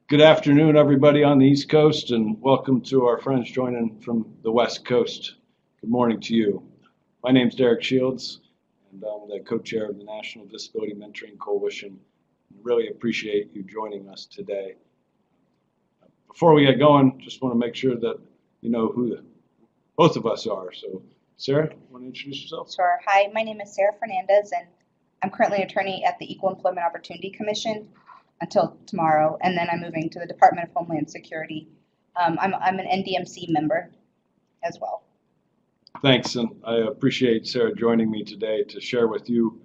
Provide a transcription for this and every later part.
Good afternoon, everybody on the East Coast, and welcome to our friends joining from the West Coast. Good morning to you. My name is Derek Shields, and I'm the co-chair of the National Disability Mentoring Coalition. I really appreciate you joining us today. Before we get going, just want to make sure that you know who both of us are. So, Sarah, want to introduce yourself? Sure. Hi, my name is Sarah Fernandez, and I'm currently an attorney at the Equal Employment Opportunity Commission until tomorrow, and then I'm moving to the Department of Homeland Security. I'm an NDMC member as well. Thanks, and I appreciate Sarah joining me today to share with you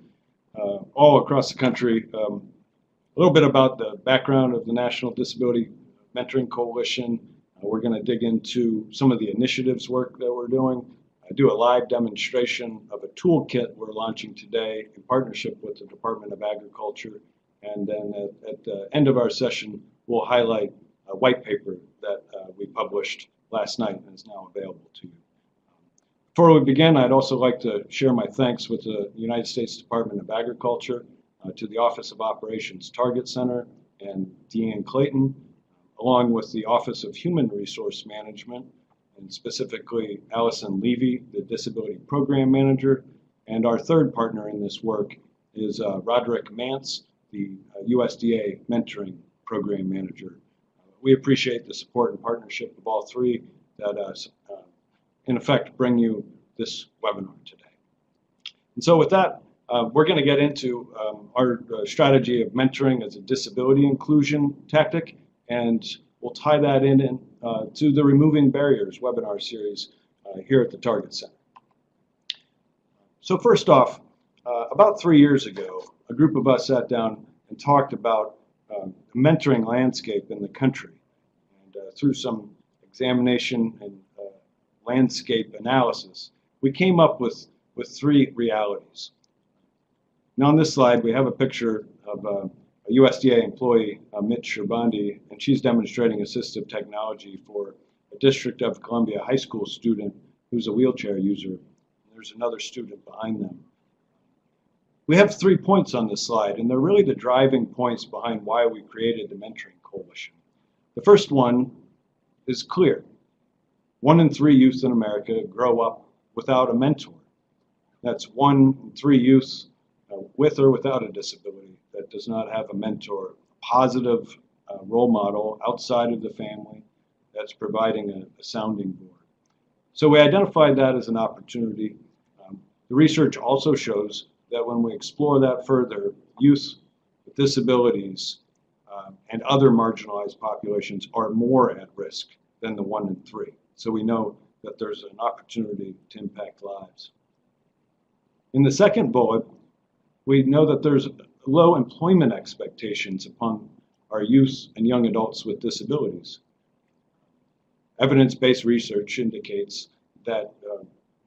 all across the country a little bit about the background of the National Disability Mentoring Coalition. We're going to dig into some of the initiatives work that we're doing. I do a live demonstration of a toolkit we're launching today in partnership with the Department of Agriculture. And then at the end of our session, we'll highlight a white paper that we published last night and is now available to you. Before we begin, I'd also like to share my thanks with the United States Department of Agriculture, to the Office of Operations Target Center and Deanne Clayton, along with the Office of Human Resource Management, and specifically Allison Levy, the Disability Program Manager, and our third partner in this work is Roderick Mance, the USDA Mentoring Program Manager. We appreciate the support and partnership of all three that, in effect, bring you this webinar today. And so with that, we're going to get into our strategy of mentoring as a disability inclusion tactic, and we'll tie that in to the Removing Barriers webinar series here at the Target Center. So first off, about 3 years ago, a group of us sat down and talked about the mentoring landscape in the country. And through some examination and landscape analysis, we came up with three realities. Now on this slide, we have a picture of a USDA employee, Mitte, and she's demonstrating assistive technology for a District of Columbia high school student who's a wheelchair user. There's another student behind them. We have 3 points on this slide, and they're really the driving points behind why we created the Mentoring Coalition. The first one is clear. 1 in 3 youth in America grow up without a mentor. That's 1 in 3 youth with or without a disability that does not have a mentor, a positive role model outside of the family that's providing a sounding board. So we identified that as an opportunity. The research also shows that when we explore that further, youth with disabilities and other marginalized populations are more at risk than the 1 in 3. So we know that there's an opportunity to impact lives. In the second bullet, we know that there's low employment expectations upon our youth and young adults with disabilities. Evidence-based research indicates that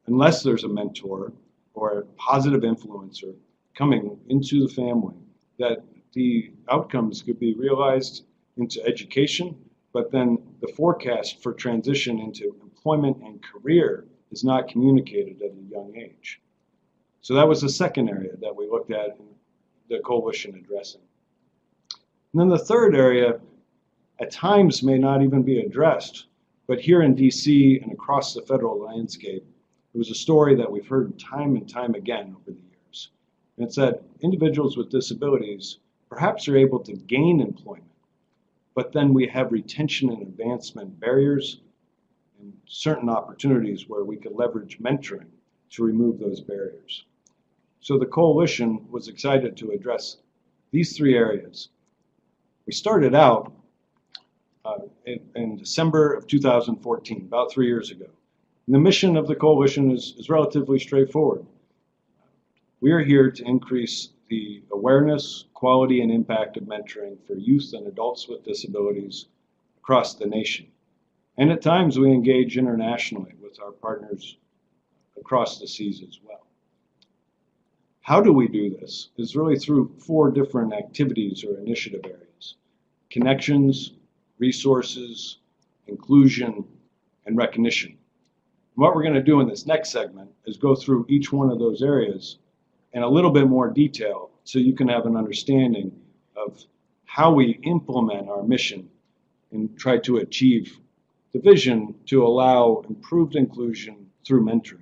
unless there's a mentor or a positive influencer coming into the family, that the outcomes could be realized into education, but then the forecast for transition into employment and career is not communicated at a young age. So that was the second area that we looked at in the coalition addressing. And then the third area at times may not even be addressed, but here in DC and across the federal landscape, it was a story that we've heard time and time again over the years. And it's that individuals with disabilities perhaps are able to gain employment, but then we have retention and advancement barriers and certain opportunities where we could leverage mentoring to remove those barriers. So the coalition was excited to address these 3 areas. We started out in December of 2014, about 3 years ago. And the mission of the coalition is relatively straightforward. We are here to increase the awareness, quality, and impact of mentoring for youth and adults with disabilities across the nation. And at times we engage internationally with our partners across the seas as well. How do we do this? Is really through 4 different activities or initiative areas: connections, resources, inclusion, and recognition. And what we're going to do in this next segment is go through each one of those areas in a little bit more detail so you can have an understanding of how we implement our mission and try to achieve the vision to allow improved inclusion through mentoring.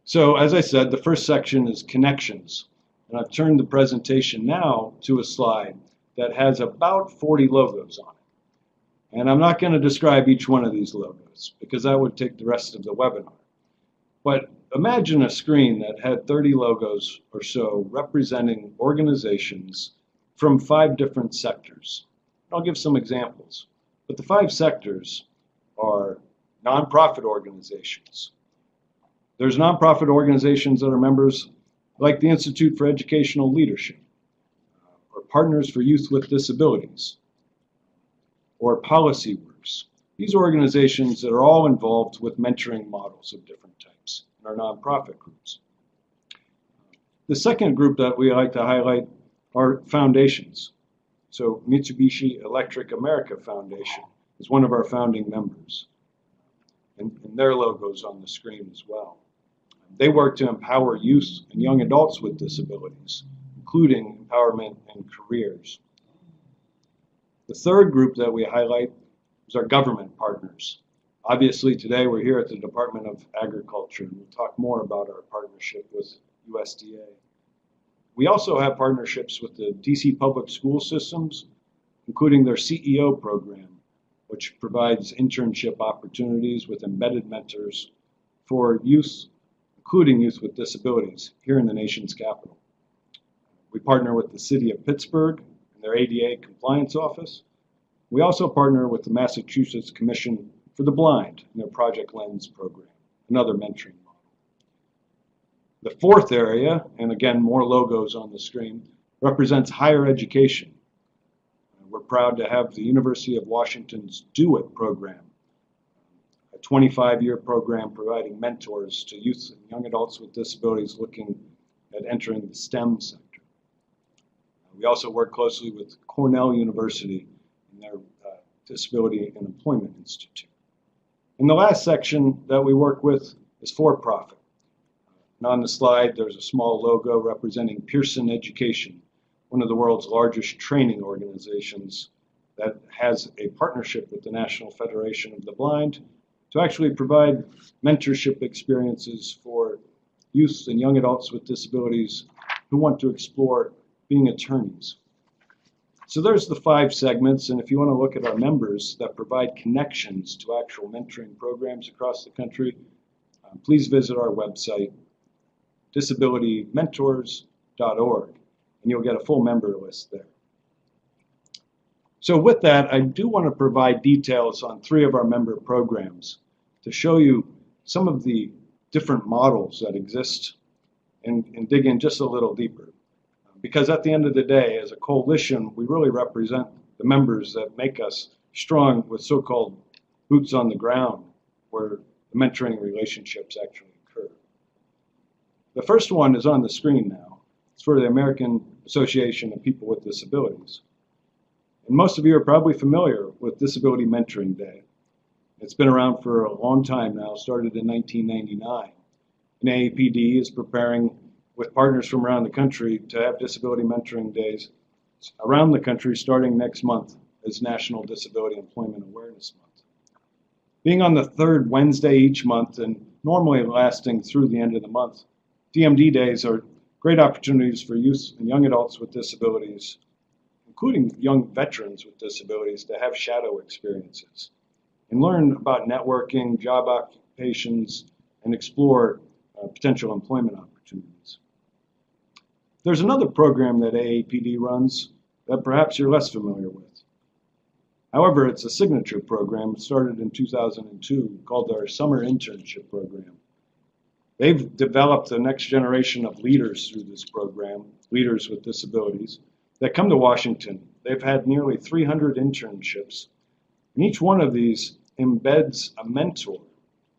So as I said, the first section is connections. And I've turned the presentation now to a slide that has about 40 logos on it. And I'm not going to describe each one of these logos because that would take the rest of the webinar. But imagine a screen that had 30 logos or so representing organizations from 5 different sectors. I'll give some examples. But the 5 sectors are nonprofit organizations. There's nonprofit organizations that are members like the Institute for Educational Leadership, or Partners for Youth with Disabilities, or Policy Works. These are organizations that are all involved with mentoring models of different types in our nonprofit groups. The second group that we like to highlight are foundations. So Mitsubishi Electric America Foundation is one of our founding members, and their logo's on the screen as well. They work to empower youth and young adults with disabilities, including empowerment and careers. The third group that we highlight is our government partners. Obviously, today we're here at the Department of Agriculture, and we'll talk more about our partnership with USDA. We also have partnerships with the DC public school systems, including their CEO program, which provides internship opportunities with embedded mentors for youth, including youth with disabilities, here in the nation's capital. We partner with the City of Pittsburgh and their ADA Compliance Office. We also partner with the Massachusetts Commission for the Blind and their Project Lens program, another mentoring model. The fourth area, and again, more logos on the screen, represents higher education. We're proud to have the University of Washington's Do It program, a 25-year program providing mentors to youth and young adults with disabilities looking at entering the STEM sector. We also work closely with Cornell University and their Disability and Employment Institute. And the last section that we work with is for-profit. And on the slide, there's a small logo representing Pearson Education, one of the world's largest training organizations that has a partnership with the National Federation of the Blind to actually provide mentorship experiences for youth and young adults with disabilities who want to explore being attorneys. So there's the 5 segments, and if you want to look at our members that provide connections to actual mentoring programs across the country, please visit our website, disabilitymentors.org, and you'll get a full member list there. So with that, I do want to provide details on 3 of our member programs to show you some of the different models that exist and dig in just a little deeper. Because at the end of the day, as a coalition, we really represent the members that make us strong with so-called boots on the ground, where the mentoring relationships actually occur. The first one is on the screen now. It's for the American Association of People with Disabilities. And most of you are probably familiar with Disability Mentoring Day. It's been around for a long time now, started in 1999. And AAPD is preparing with partners from around the country to have Disability Mentoring Days around the country starting next month as National Disability Employment Awareness Month. Being on the 3rd Wednesday each month and normally lasting through the end of the month, DMD Days are great opportunities for youth and young adults with disabilities, including young veterans with disabilities, to have shadow experiences and learn about networking, job occupations, and explore potential employment opportunities. There's another program that AAPD runs that perhaps you're less familiar with. However, it's a signature program started in 2002 called our Summer Internship Program. They've developed the next generation of leaders through this program, leaders with disabilities, that come to Washington. They've had nearly 300 internships, and each one of these embeds a mentor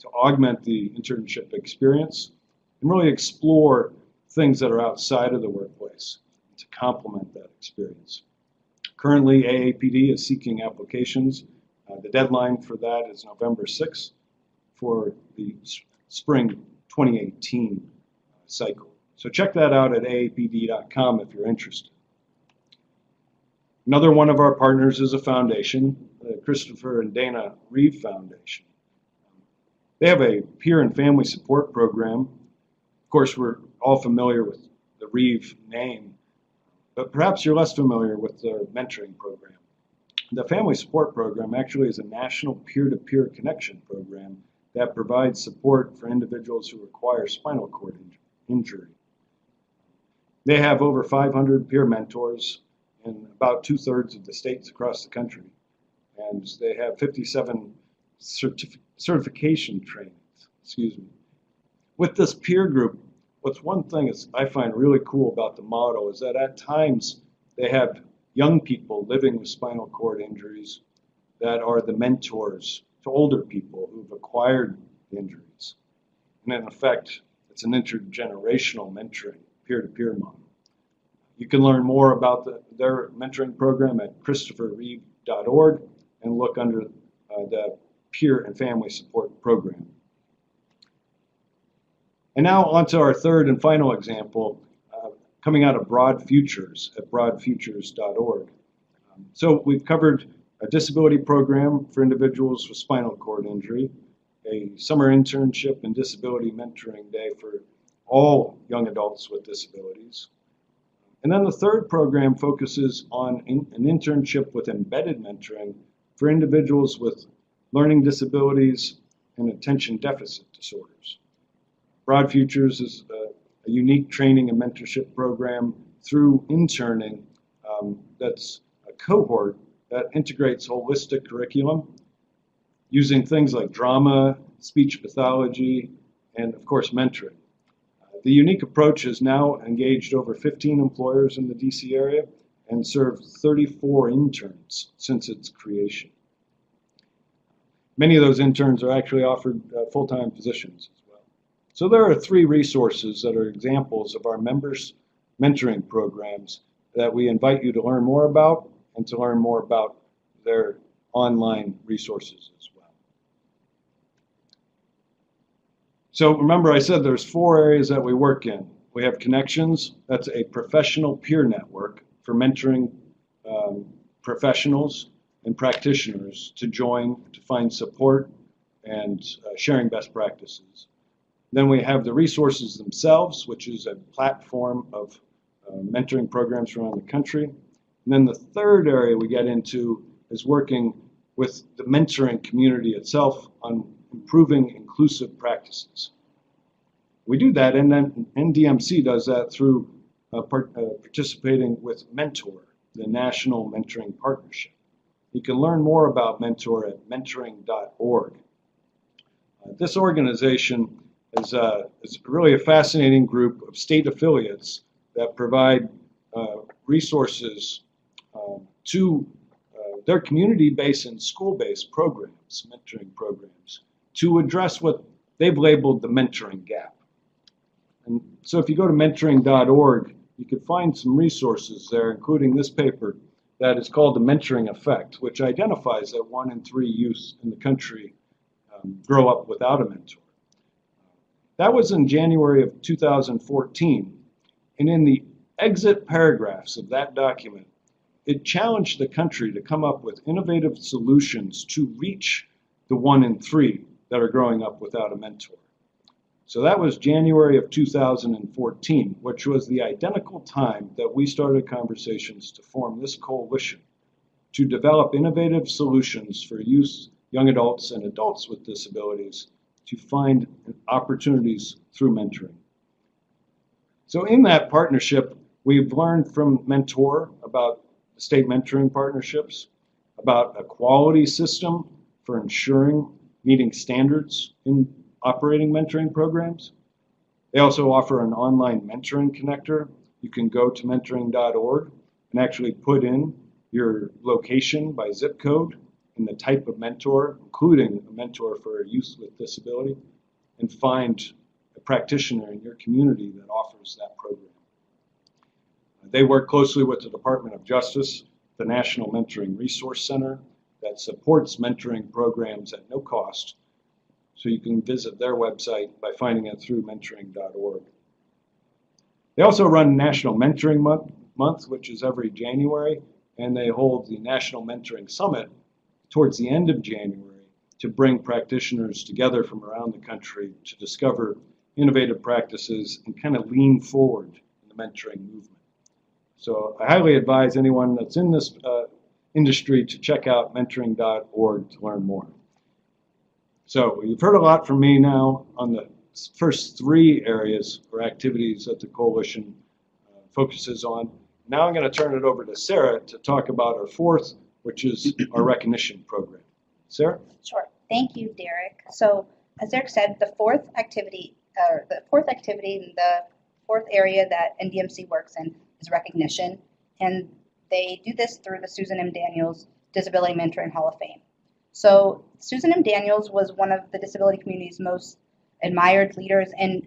to augment the internship experience and really explore things that are outside of the workplace to complement that experience. Currently, AAPD is seeking applications. The deadline for that is November 6th for the spring 2018 cycle. So check that out at aapd.com if you're interested. Another one of our partners is a foundation, the Christopher and Dana Reeve Foundation. They have a peer and family support program. Of course, we're all familiar with the Reeve name, but perhaps you're less familiar with their mentoring program. The Family Support Program actually is a national peer-to-peer connection program that provides support for individuals who require spinal cord injury. They have over 500 peer mentors in about 2/3 of the states across the country, and they have 57 certification trainings. Excuse me. With this peer group, what's one thing is I find really cool about the model is that at times they have young people living with spinal cord injuries that are the mentors to older people who've acquired injuries. And in effect, it's an intergenerational mentoring, peer-to-peer model. You can learn more about their mentoring program at christopherreeve.org and look under the Peer and Family Support Program. And now on to our third and final example, coming out of Broad Futures at broadfutures.org. So we've covered a disability program for individuals with spinal cord injury, a summer internship and disability mentoring day for all young adults with disabilities. And then the third program focuses on an internship with embedded mentoring for individuals with learning disabilities and attention deficit disorders. Broad Futures is a unique training and mentorship program through interning that's a cohort that integrates holistic curriculum using things like drama, speech pathology, and of course mentoring. The unique approach has now engaged over 15 employers in the DC area and served 34 interns since its creation. Many of those interns are actually offered full-time positions as well. So there are 3 resources that are examples of our members' mentoring programs that we invite you to learn more about and to learn more about their online resources as well. So remember I said there's 4 areas that we work in. We have Connections, that's a professional peer network for mentoring professionals and practitioners to join to find support and sharing best practices. Then we have the resources themselves, which is a platform of mentoring programs around the country. And then the third area we get into is working with the mentoring community itself on improving inclusive practices. We do that, and then NDMC does that through participating with Mentor, the National Mentoring Partnership. You can learn more about Mentor at mentoring.org. This organization is really a fascinating group of state affiliates that provide resources to their community-based and school-based programs, mentoring programs, to address what they've labeled the mentoring gap. And so if you go to mentoring.org, you can find some resources there, including this paper that is called The Mentoring Effect, which identifies that 1 in 3 youth in the country grow up without a mentor. That was in January of 2014, and in the exit paragraphs of that document, it challenged the country to come up with innovative solutions to reach the 1 in 3 that are growing up without a mentor. So that was January of 2014, which was the identical time that we started conversations to form this coalition to develop innovative solutions for youth, young adults, and adults with disabilities to find opportunities through mentoring. So in that partnership, we've learned from Mentor about state mentoring partnerships, about a quality system for ensuring meeting standards in operating mentoring programs. They also offer an online mentoring connector. You can go to mentoring.org and actually put in your location by zip code and the type of mentor, including a mentor for a youth with disability, and find a practitioner in your community that offers that program. They work closely with the Department of Justice, the National Mentoring Resource Center, that supports mentoring programs at no cost. So you can visit their website by finding it through mentoring.org. They also run National Mentoring Month, which is every January, and they hold the National Mentoring Summit towards the end of January to bring practitioners together from around the country to discover innovative practices and kind of lean forward in the mentoring movement. So I highly advise anyone that's in this industry to check out mentoring.org to learn more. So you've heard a lot from me now on the first three areas or activities that the coalition focuses on. Now I'm going to turn it over to Sarah to talk about our fourth, which is our recognition program. Sarah? Sure. Thank you, Derek. So as Derek said, the fourth activity and the fourth area that NDMC works in is recognition, and they do this through the Susan M. Daniels Disability Mentoring Hall of Fame. So Susan M. Daniels was one of the disability community's most admired leaders, and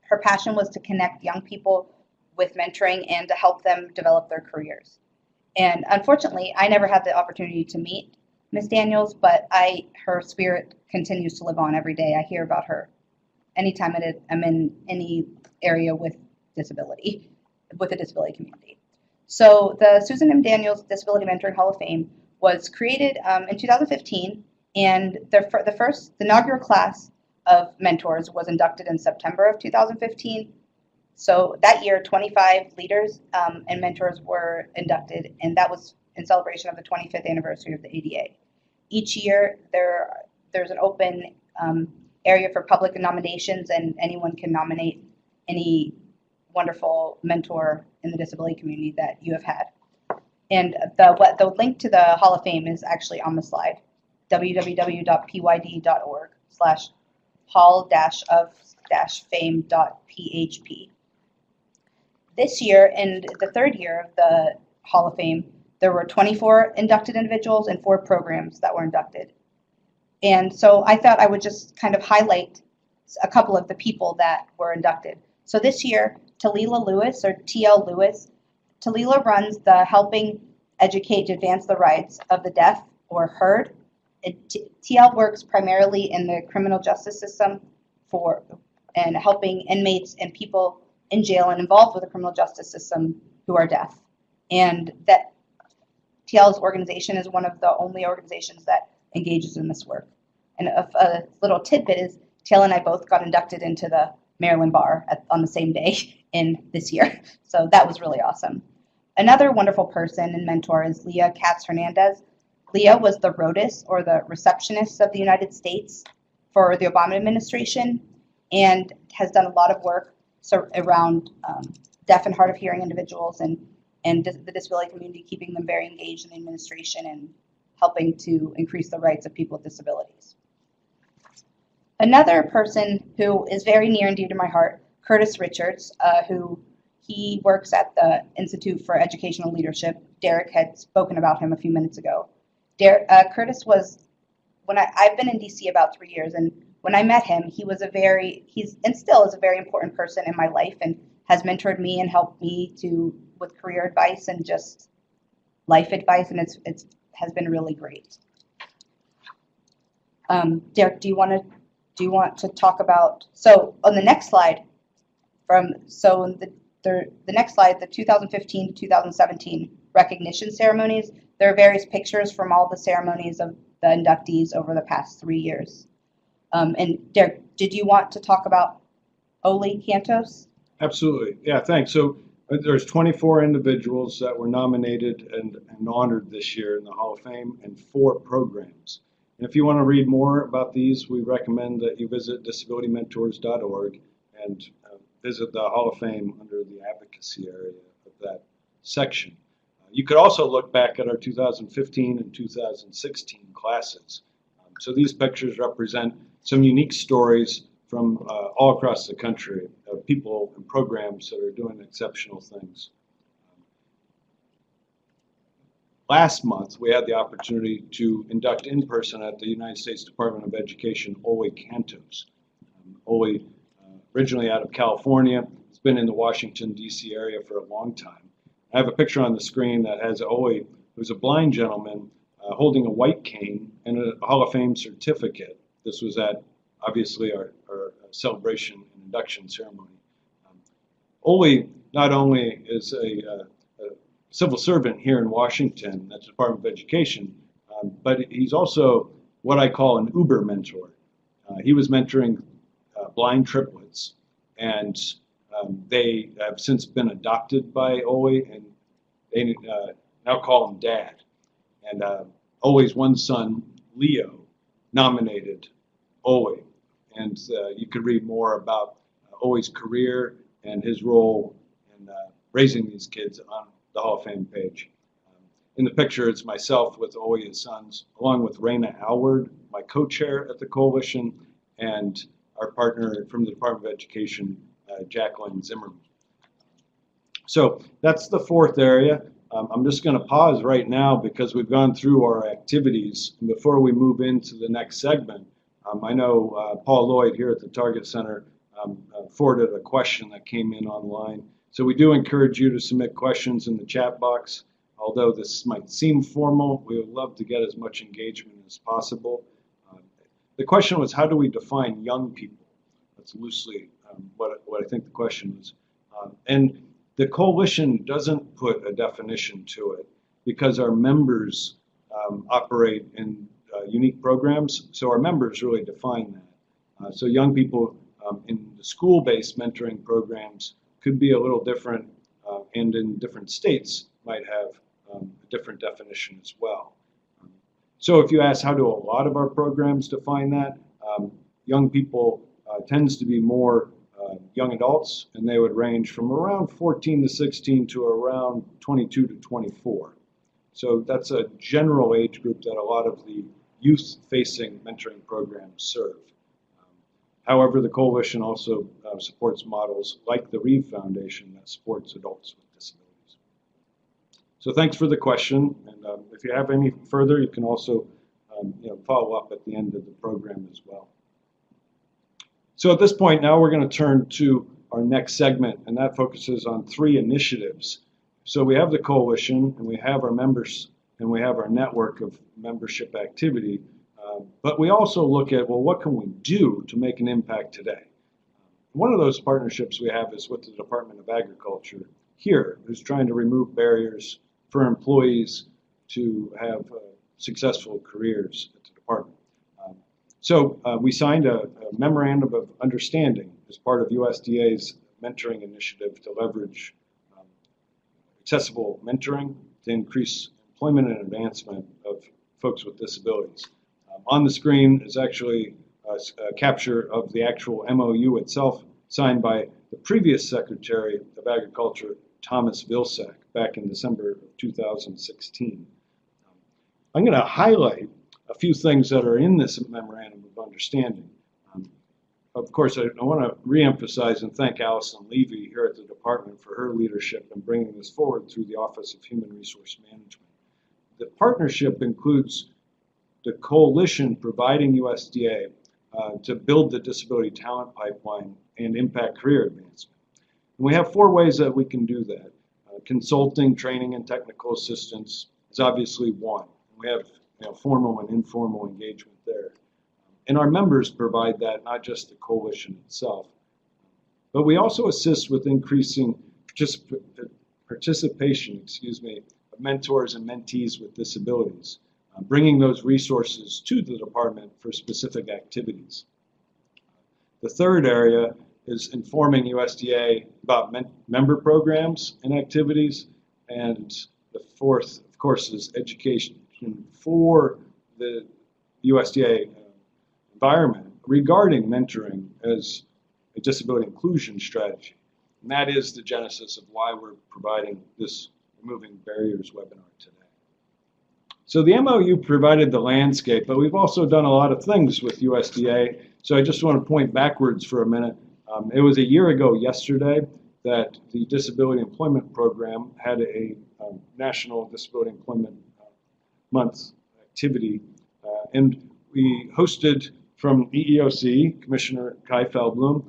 her passion was to connect young people with mentoring and to help them develop their careers. And unfortunately, I never had the opportunity to meet Ms. Daniels, but her spirit continues to live on every day. I hear about her anytime I'm in any area with the disability community. So the Susan M. Daniels Disability Mentoring Hall of Fame was created in 2015, and the inaugural class of mentors was inducted in September of 2015. So that year, 25 leaders and mentors were inducted, and that was in celebration of the 25th anniversary of the ADA. Each year, there's an open area for public nominations, and anyone can nominate any wonderful mentor in the disability community that you have had. And the link to the Hall of Fame is actually on the slide, www.pyd.org/hall-of-fame.php. This year, in the third year of the Hall of Fame, there were 24 inducted individuals and 4 programs that were inducted. And so I thought I would just kind of highlight a couple of the people that were inducted. So this year, Talila Lewis, or TL Lewis, Talila runs the Helping Educate to Advance the Rights of the Deaf, or HEARD. TL works primarily in the criminal justice system and helping inmates and people in jail and involved with the criminal justice system who are deaf. And that TL's organization is one of the only organizations that engages in this work. And a little tidbit is TL and I both got inducted into the Maryland Bar on the same day in this year. So that was really awesome. Another wonderful person and mentor is Leah Katz Hernandez. Leah was the ROTUS, or the receptionist of the United States for the Obama administration, and has done a lot of work around deaf and hard of hearing individuals and the disability community, keeping them very engaged in the administration and helping to increase the rights of people with disabilities. Another person who is very near and dear to my heart, Curtis Richards, he works at the Institute for Educational Leadership. Derek had spoken about him a few minutes ago. Curtis was, I've been in DC about 3 years, and when I met him, he's and still is a very important person in my life, and has mentored me and helped me with career advice and just life advice, and it has been really great. Derek, do you want to talk about, so on the next slide, the next slide, the 2015 to 2017 recognition ceremonies, there are various pictures from all the ceremonies of the inductees over the past 3 years. And Derek, did you want to talk about Oli Cantos? Absolutely. Yeah, thanks. So there's 24 individuals that were nominated and honored this year in the Hall of Fame, and 4 programs. And if you want to read more about these, we recommend that you visit disabilitymentors.org and visit the Hall of Fame under the advocacy area of that section. You could also look back at our 2015 and 2016 classes. So these pictures represent some unique stories from all across the country of people and programs that are doing exceptional things. Last month, we had the opportunity to induct in person at the United States Department of Education, Oli Cantos. Oli, originally out of California, has been in the Washington, D.C. area for a long time. I have a picture on the screen that has Oli, who's a blind gentleman, holding a white cane and a Hall of Fame certificate. This was at, obviously, our celebration and induction ceremony. Oli not only is a civil servant here in Washington at the Department of Education, but he's also what I call an Uber mentor. He was mentoring blind triplets, and they have since been adopted by Ole, and they now call him Dad. And Ole's one son, Leo, nominated Ole. And you could read more about Ole's career and his role in raising these kids on the Hall of Fame page. In the picture, it's myself with Ole and sons, along with Raina Alward, my co-chair at the coalition, and our partner from the Department of Education, Jacqueline Zimmerman. So that's the fourth area. I'm just going to pause right now because we've gone through our activities. And before we move into the next segment, I know Paul Lloyd here at the Target Center forwarded a question that came in online. So we do encourage you to submit questions in the chat box. Although this might seem formal, we would love to get as much engagement as possible. The question was, how do we define young people? That's loosely what I think the question was. And the coalition doesn't put a definition to it because our members operate in unique programs, so our members really define that. So young people in the school-based mentoring programs could be a little different, and in different states might have a different definition as well. So if you ask how do a lot of our programs define that, young people tends to be more young adults, and they would range from around 14 to 16 to around 22 to 24. So that's a general age group that a lot of the youth-facing mentoring programs serve. However, the coalition also supports models like the Reeve Foundation that supports adults with disabilities. So thanks for the question, and if you have any further, you can also follow up at the end of the program as well. So at this point now we're going to turn to our next segment, and that focuses on 3 initiatives. So we have the coalition, and we have our members, and we have our network of membership activity, but we also look at, well, what can we do to make an impact today? One of those partnerships we have is with the Department of Agriculture here, who's trying to remove barriers for employees to have successful careers at the department. So we signed a memorandum of understanding as part of USDA's mentoring initiative to leverage accessible mentoring to increase employment and advancement of folks with disabilities. On the screen is actually a capture of the actual MOU itself, signed by the previous Secretary of Agriculture, Thomas Vilsack, back in December of 2016. I'm going to highlight a few things that are in this memorandum of understanding. Of course, I want to reemphasize and thank Allison Levy here at the department for her leadership in bringing this forward through the Office of Human Resource Management. The partnership includes the coalition providing USDA to build the disability talent pipeline and impact career advancement. And we have 4 ways that we can do that. Consulting, training, and technical assistance is obviously one. We have formal and informal engagement there. And our members provide that, not just the coalition itself. But we also assist with increasing participation, of mentors and mentees with disabilities, bringing those resources to the department for specific activities. The third area is informing USDA about member programs and activities. And the fourth, of course, is education for the USDA environment regarding mentoring as a disability inclusion strategy. And that is the genesis of why we're providing this Removing Barriers webinar today. So the MOU provided the landscape, but we've also done a lot of things with USDA. So I just want to point backwards for a minute. It was a year ago yesterday that the Disability Employment Program had a National Disability Employment Month activity, and we hosted from EEOC, Commissioner Kai Feldblum,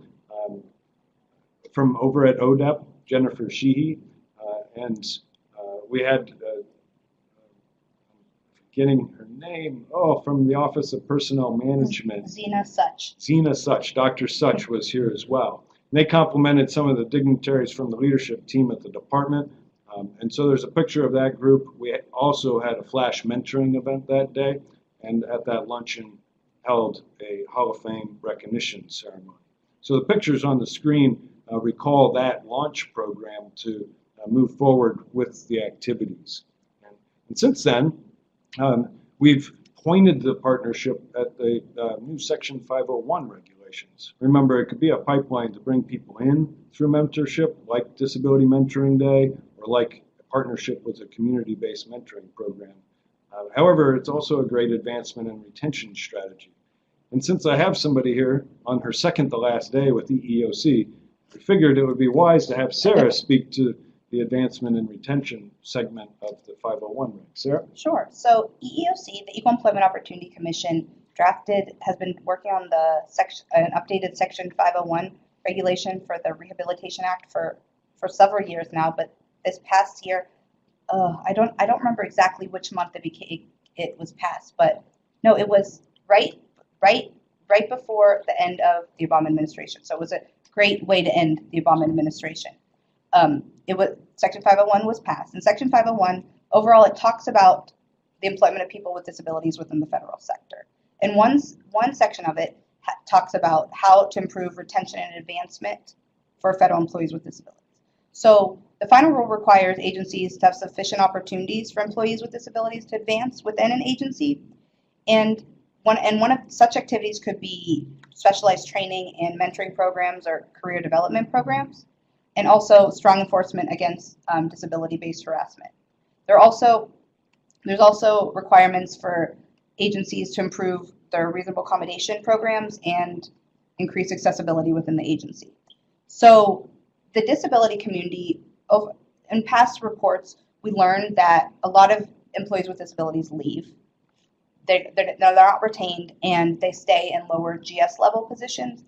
from over at ODEP, Jennifer Sheehy, and we had, getting her name, from the Office of Personnel Management. Zena Such. Zena Such, Dr. Such was here as well. And they complimented some of the dignitaries from the leadership team at the department. And so there's a picture of that group. We also had a flash mentoring event that day, and at that luncheon held a Hall of Fame recognition ceremony. So the pictures on the screen recall that launch program to move forward with the activities. And since then, we've pointed the partnership at the new Section 501 regulations. Remember, it could be a pipeline to bring people in through mentorship, like Disability Mentoring Day, or like a partnership with a community-based mentoring program. However, it's also a great advancement and retention strategy. And since I have somebody here on her second to last day with the EEOC, I figured it would be wise to have Sarah speak to the advancement and retention segment of the 501 reg. Sarah? Sure. So EEOC, the Equal Employment Opportunity Commission, has been working on an updated Section 501 regulation for the Rehabilitation Act for several years now. But this past year, I don't remember exactly which month it was passed, but no, it was right before the end of the Obama administration. So it was a great way to end the Obama administration. Section 501 was passed, and Section 501 overall it talks about the employment of people with disabilities within the federal sector. And one section of it talks about how to improve retention and advancement for federal employees with disabilities. So the final rule requires agencies to have sufficient opportunities for employees with disabilities to advance within an agency, and one of such activities could be specialized training and mentoring programs or career development programs, and also strong enforcement against disability-based harassment. There's also requirements for agencies to improve their reasonable accommodation programs and increase accessibility within the agency. So the disability community, in past reports, we learned that a lot of employees with disabilities leave. They're not retained, and they stay in lower GS level positions.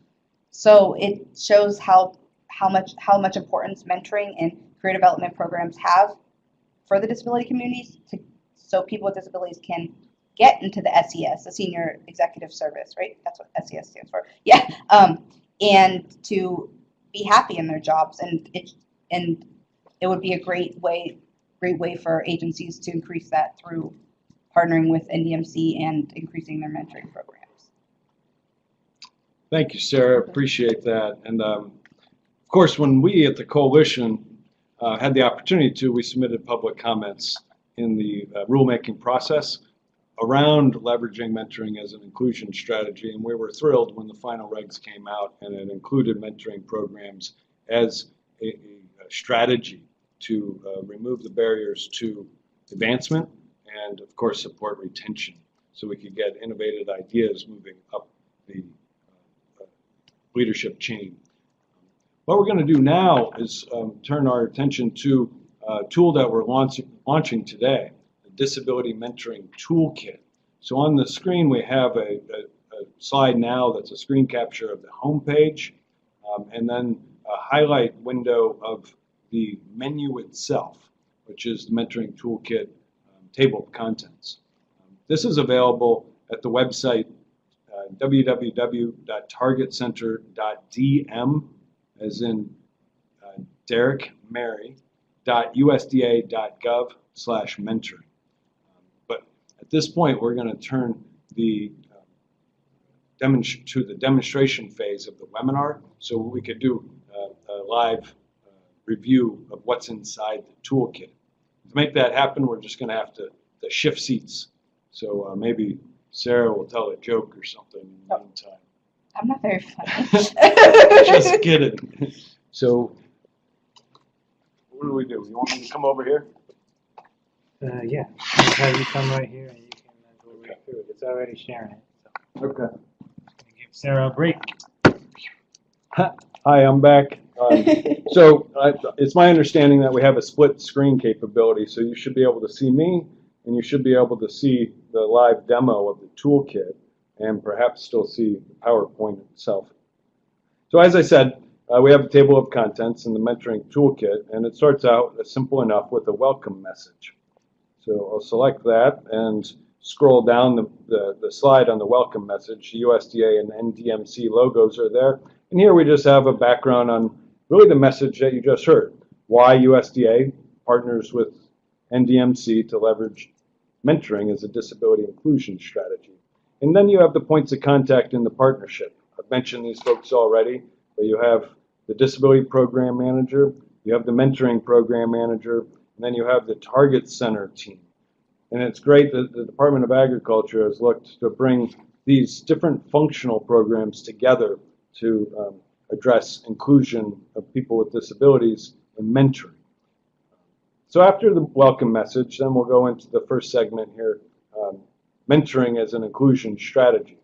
So it shows how much importance mentoring and career development programs have for the disability communities, so people with disabilities can get into the SES, the Senior Executive Service, right? That's what SES stands for. Yeah, and to be happy in their jobs, and it would be a great way for agencies to increase that through partnering with NDMC and increasing their mentoring programs. Thank you, Sarah. Appreciate that. And of course, when we at the Coalition had the opportunity we submitted public comments in the rulemaking process around leveraging mentoring as an inclusion strategy, and we were thrilled when the final regs came out and it included mentoring programs as a strategy to remove the barriers to advancement and, of course, support retention so we could get innovative ideas moving up the leadership chain. What we're going to do now is turn our attention to a tool that we're launching today, the Disability Mentoring Toolkit. So on the screen we have a slide now that's a screen capture of the home page, and then a highlight window of the menu itself, which is the Mentoring Toolkit table of contents. This is available at the website www.targetcenter.dm, as in Derek Mary, .usda.gov/mentoring. But at this point, we're going to turn to the demonstration phase of the webinar, so we could do a live review of what's inside the toolkit. To make that happen, we're just going to have to shift seats. So maybe Sarah will tell a joke or something in the meantime. I'm not very funny. Just kidding. So, what do we do? You want me to come over here? Yeah. I'll have you come right here and you can go right through it. It's already sharing it. So. Okay. Give Sarah a break. Hi, I'm back. So it's my understanding that we have a split screen capability, so you should be able to see me and you should be able to see the live demo of the toolkit and perhaps still see the PowerPoint itself. So as I said, we have a table of contents in the mentoring toolkit, and it starts out simple enough with a welcome message. So I'll select that and scroll down the slide on the welcome message. USDA and NDMC logos are there. And here we just have a background on really the message that you just heard. Why USDA? partners with NDMC to leverage mentoring as a disability inclusion strategy. And then you have the points of contact in the partnership. I've mentioned these folks already, but you have the disability program manager, you have the mentoring program manager, and then you have the target center team. And it's great that the Department of Agriculture has looked to bring these different functional programs together to address inclusion of people with disabilities in mentoring. So after the welcome message, then we'll go into the first segment here, mentoring as an inclusion strategy.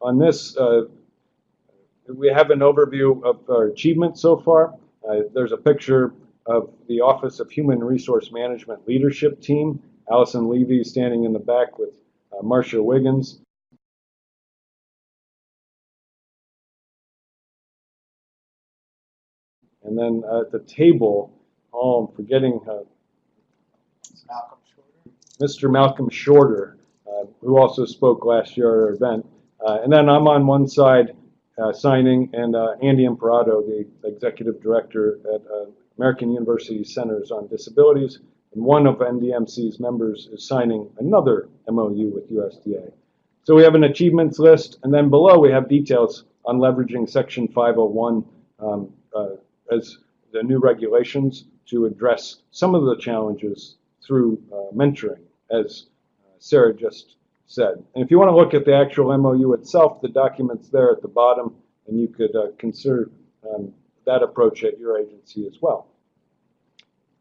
On this, we have an overview of our achievements so far. There's a picture of the Office of Human Resource Management leadership team. Allison Levy standing in the back with Marcia Wiggins. And then at the table, I'm forgetting Mr. Malcolm Shorter, who also spoke last year at our event. And then I'm on one side signing, and Andy Imparato, the Executive Director at American University Centers on Disabilities, and one of NDMC's members is signing another MOU with USDA. So we have an achievements list, and then below we have details on leveraging Section 501 as the new regulations to address some of the challenges through mentoring, as Sarah just said. And if you want to look at the actual MOU itself, the document's there at the bottom, and you could consider that approach at your agency as well.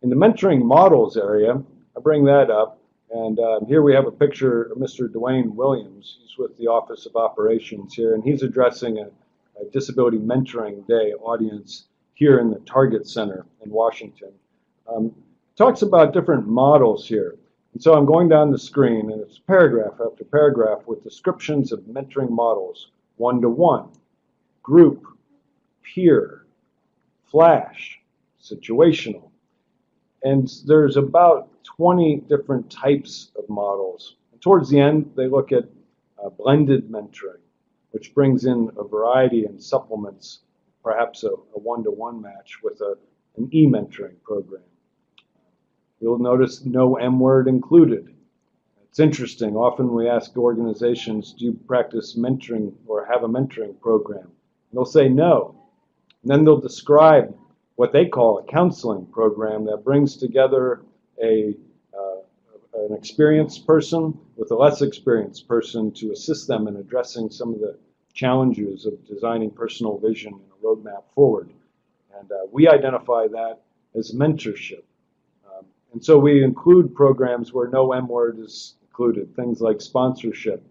In the mentoring models area, I bring that up, and here we have a picture of Mr. Duane Williams. He's with the Office of Operations here, and he's addressing a Disability Mentoring Day audience here in the Target Center in Washington. Talks about different models here. And so I'm going down the screen, and it's paragraph after paragraph with descriptions of mentoring models: one-to-one, group, peer, flash, situational. And there's about 20 different types of models. And towards the end, they look at blended mentoring, which brings in a variety and supplements, perhaps a one-to-one match with an e-mentoring program. You'll notice no M word included. It's interesting. Often we ask organizations, do you practice mentoring or have a mentoring program? And they'll say no. And then they'll describe what they call a counseling program that brings together an experienced person with a less experienced person to assist them in addressing some of the challenges of designing personal vision and a roadmap forward. And we identify that as mentorship. And so we include programs where no M word is included, things like sponsorship.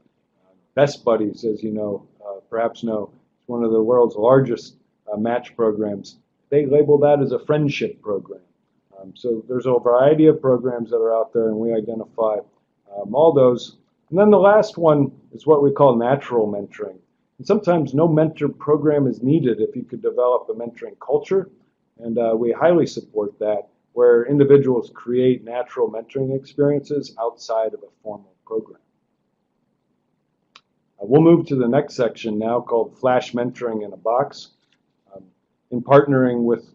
Best Buddies, as you know, perhaps know, it's one of the world's largest match programs. They label that as a friendship program. So there's a variety of programs that are out there, and we identify all those. And then the last one is what we call natural mentoring. And sometimes no mentor program is needed if you could develop a mentoring culture, and we highly support that, where individuals create natural mentoring experiences outside of a formal program. We'll move to the next section now called Flash Mentoring in a Box. In partnering with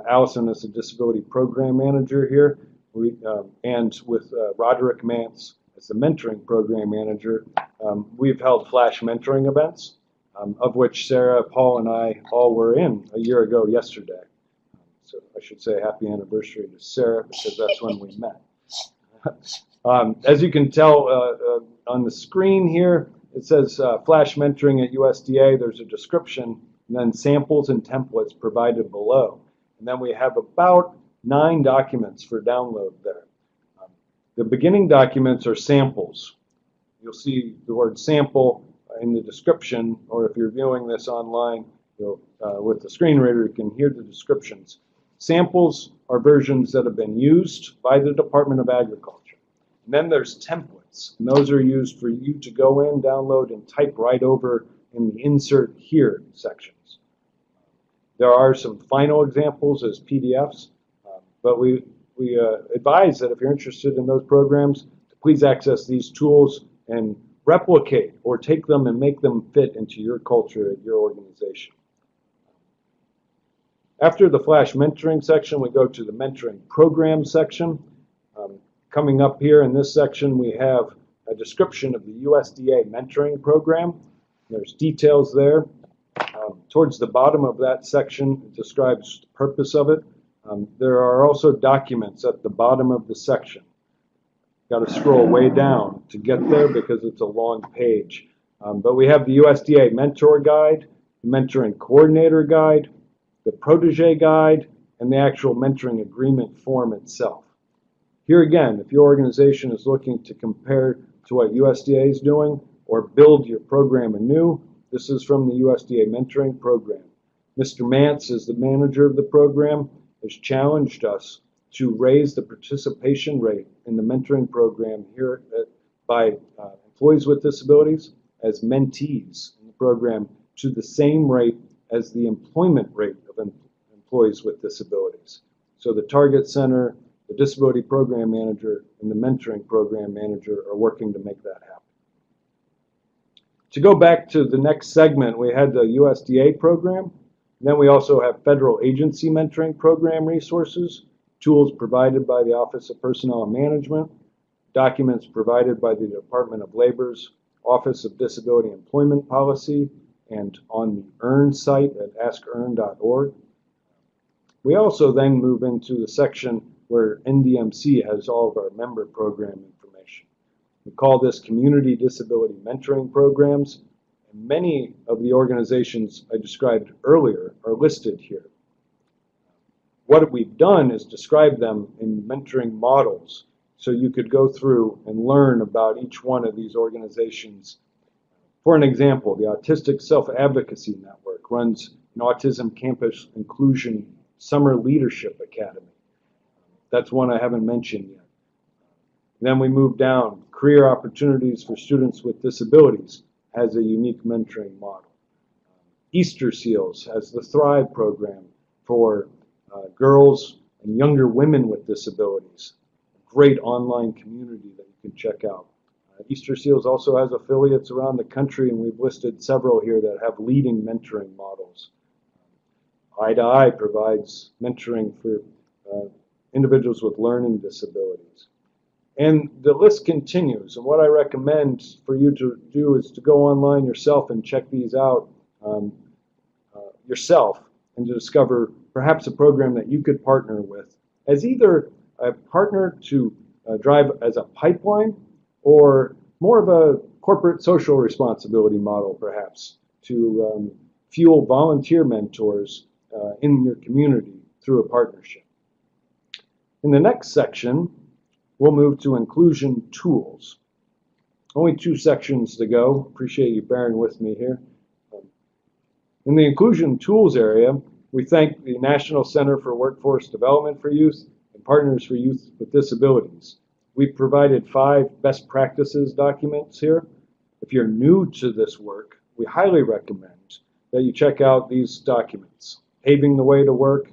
Allison as a disability program manager here, and with Roderick Mance as the mentoring program manager, we've held Flash mentoring events, of which Sarah, Paul, and I all were in a year ago yesterday. So I should say happy anniversary to Sarah, because that's when we met. As you can tell on the screen here, it says Flash Mentoring at USDA. There's a description, and then samples and templates provided below. And then we have about 9 documents for download there. The beginning documents are samples. You'll see the word sample in the description, or if you're viewing this online, with the screen reader, you can hear the descriptions. Samples are versions that have been used by the Department of Agriculture. And then there's templates, and those are used for you to go in, download, and type right over in the Insert Here sections. There are some final examples as PDFs, but we advise that if you're interested in those programs, please access these tools and replicate or take them and make them fit into your culture at your organization. After the Flash Mentoring section, we go to the Mentoring Program section. Coming up here in this section, we have a description of the USDA Mentoring Program. There's details there. Towards the bottom of that section, it describes the purpose of it. There are also documents at the bottom of the section. Got to scroll way down to get there because it's a long page. But we have the USDA Mentor Guide, the Mentoring Coordinator Guide, the Protege Guide, and the actual mentoring agreement form itself. Here again, if your organization is looking to compare to what USDA is doing or build your program anew, this is from the USDA Mentoring Program. Mr. Mance, as the manager of the program, has challenged us to raise the participation rate in the mentoring program here by employees with disabilities as mentees in the program to the same rate as the employment rate of employees with disabilities. So the Target Center, the Disability Program Manager, and the Mentoring Program Manager are working to make that happen. To go back to the next segment, we had the USDA program. And then we also have federal agency mentoring program resources, tools provided by the Office of Personnel and Management, documents provided by the Department of Labor's Office of Disability Employment Policy, and on the EARN site at askearn.org. We also then move into the section where NDMC has all of our member program information. We call this Community Disability Mentoring Programs, and many of the organizations I described earlier are listed here. What we've done is describe them in mentoring models, so you could go through and learn about each one of these organizations. For an example, the Autistic Self-Advocacy Network runs an Autism Campus Inclusion Summer Leadership Academy. That's one I haven't mentioned yet. Then we move down. Career Opportunities for Students with Disabilities has a unique mentoring model. Easter Seals has the Thrive program for girls and younger women with disabilities. A great online community that you can check out. Easter Seals also has affiliates around the country, and we've listed several here that have leading mentoring models. Eye to Eye provides mentoring for individuals with learning disabilities. And the list continues, and what I recommend for you to do is to go online yourself and check these out yourself and to discover perhaps a program that you could partner with as either a partner to drive as a pipeline or more of a corporate social responsibility model perhaps to fuel volunteer mentors in your community through a partnership. In the next section, we'll move to inclusion tools. Only 2 sections to go. Appreciate you bearing with me here. In the inclusion tools area, we thank the National Center for Workforce Development for Youth and Partners for Youth with Disabilities. We've provided 5 best practices documents here. If you're new to this work, we highly recommend that you check out these documents. Paving the Way to Work,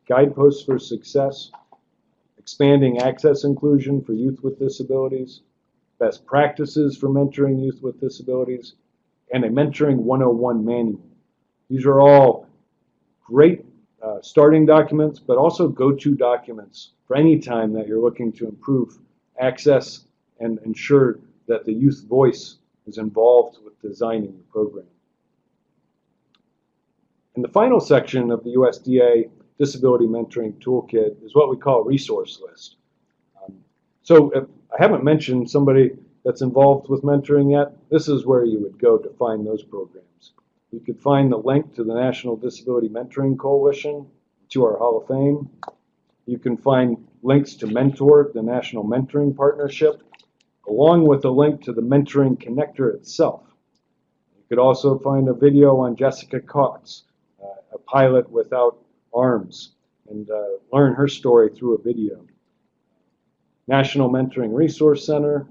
Guideposts for Success, Expanding Access Inclusion for Youth with Disabilities, Best Practices for Mentoring Youth with Disabilities, and a Mentoring 101 Manual. These are all great starting documents, but also go-to documents for any time that you're looking to improve access and ensure that the youth voice is involved with designing the program. In the final section of the USDA Disability Mentoring Toolkit is what we call a resource list. So if I haven't mentioned somebody that's involved with mentoring yet, this is where you would go to find those programs. You could find the link to the National Disability Mentoring Coalition, to our Hall of Fame. You can find links to Mentor, the National Mentoring Partnership, along with a link to the Mentoring Connector itself. You could also find a video on Jessica Cox, a pilot without arms, and learn her story through a video. National Mentoring Resource Center,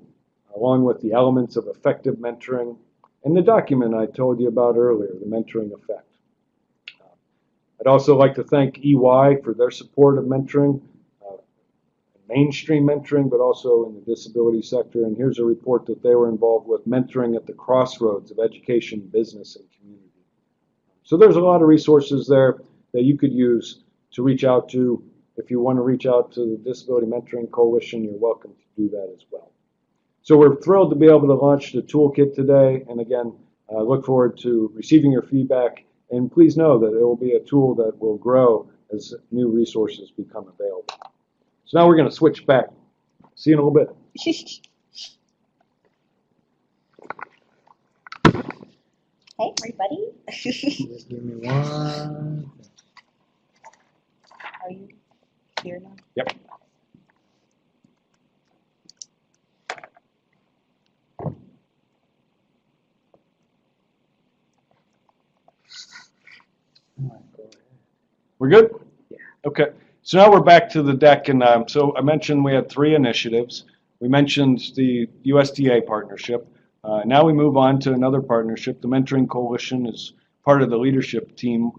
along with the elements of effective mentoring, and the document I told you about earlier, the Mentoring Effect. I'd also like to thank EY for their support of mentoring, mainstream mentoring, but also in the disability sector. And here's a report that they were involved with mentoring at the crossroads of education, business, and community. So there's a lot of resources there that you could use to reach out to. If you want to reach out to the Disability Mentoring Coalition, you're welcome to do that as well. So we're thrilled to be able to launch the Toolkit today. And again, look forward to receiving your feedback. And please know that it will be a tool that will grow as new resources become available. So now we're going to switch back. See you in a little bit. Hey, everybody. Just give me one. Are you here now? Yep. We're good? Yeah. Okay. So now we're back to the deck, and so I mentioned we had 3 initiatives. We mentioned the USDA partnership. Now we move on to another partnership. The Mentoring Coalition is part of the leadership team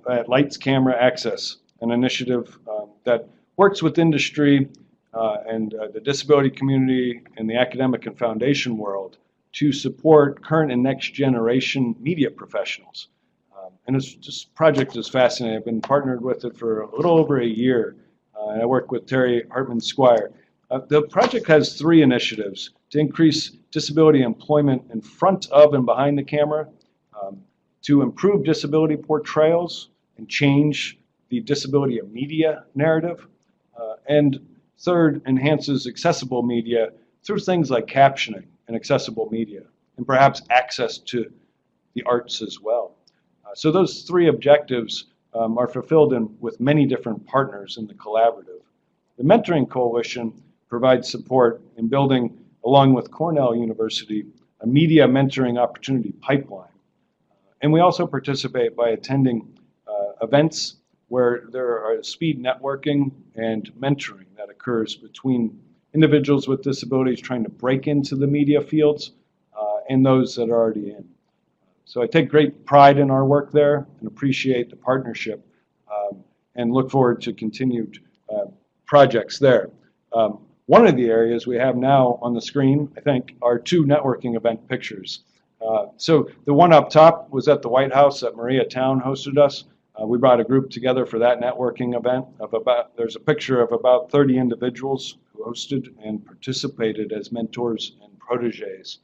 at Lights Camera Access, an initiative that works with industry and the disability community and the academic and foundation world to support current and next generation media professionals. And this project is fascinating. I've been partnered with it for a little over a year. And I work with Terry Hartman Squire. The project has 3 initiatives to increase disability employment in front of and behind the camera, to improve disability portrayals and change the disability media narrative, and third, enhances accessible media through things like captioning and accessible media, and perhaps access to the arts as well. So those 3 objectives are fulfilled with many different partners in the collaborative. The Mentoring Coalition provides support in building, along with Cornell University, a media mentoring opportunity pipeline. And we also participate by attending events where there are speed networking and mentoring that occurs between individuals with disabilities trying to break into the media fields and those that are already in. So I take great pride in our work there and appreciate the partnership and look forward to continued projects there. One of the areas we have now on the screen, I think, are 2 networking event pictures. So the one up top was at the White House that Maria Town hosted us. We brought a group together for that networking event of there's a picture of about 30 individuals who hosted and participated as mentors and proteges.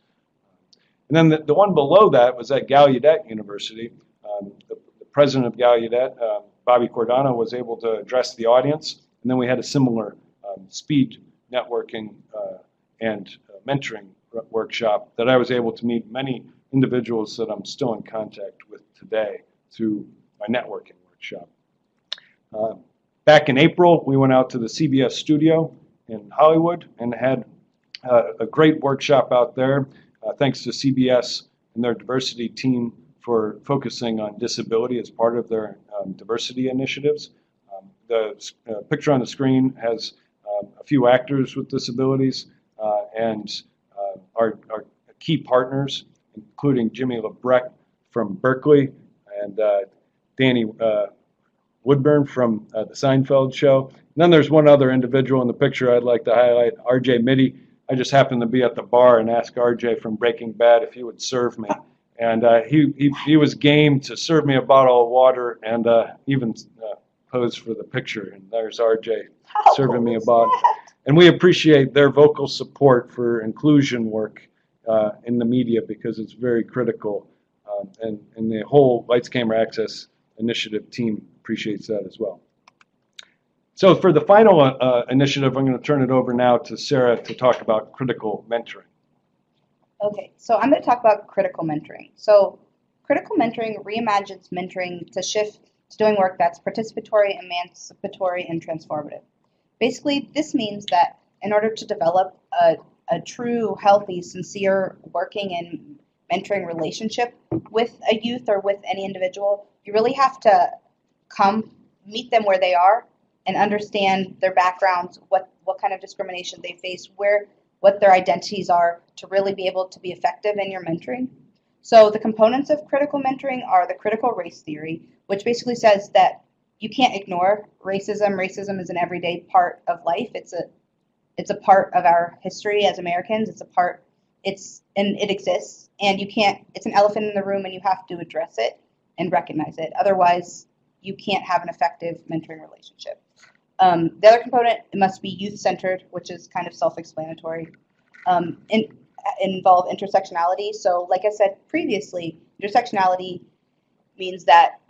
And then the one below that was at Gallaudet University. The president of Gallaudet, Bobby Cordano, was able to address the audience. And then we had a similar speed networking and mentoring workshop that I was able to meet many individuals that I'm still in contact with today through my networking workshop. Back in April, we went out to the CBS studio in Hollywood and had a great workshop out there. Thanks to CBS and their diversity team for focusing on disability as part of their diversity initiatives. The picture on the screen has a few actors with disabilities and our key partners, including Jimmy LeBrecht from Berkeley and Danny Woodburn from the Seinfeld show. And then there's one other individual in the picture I'd like to highlight, RJ Mitte. I just happened to be at the bar and asked RJ from Breaking Bad if he would serve me. And he was game to serve me a bottle of water and even pose for the picture. And there's RJ serving me a bottle. And we appreciate their vocal support for inclusion work in the media because it's very critical. And the whole Lights Camera Access initiative team appreciates that as well. So for the final initiative, I'm going to turn it over now to Sarah to talk about critical mentoring. Okay, so I'm going to talk about critical mentoring. So critical mentoring reimagines mentoring to shift to doing work that's participatory, emancipatory, and transformative. Basically, this means that in order to develop a true, healthy, sincere working and mentoring relationship with a youth or with any individual, you really have to come meet them where they are and understand their backgrounds, what kind of discrimination they face, what their identities are, to really be able to be effective in your mentoring. So the components of critical mentoring are the critical race theory, which basically says that you can't ignore racism. Racism is an everyday part of life. It's a part of our history as Americans. It exists, and you can't. It's an elephant in the room, and you have to address it and recognize it. Otherwise, you can't have an effective mentoring relationship. The other component, it must be youth-centered, which is kind of self-explanatory. Involve intersectionality. So like I said previously, intersectionality means that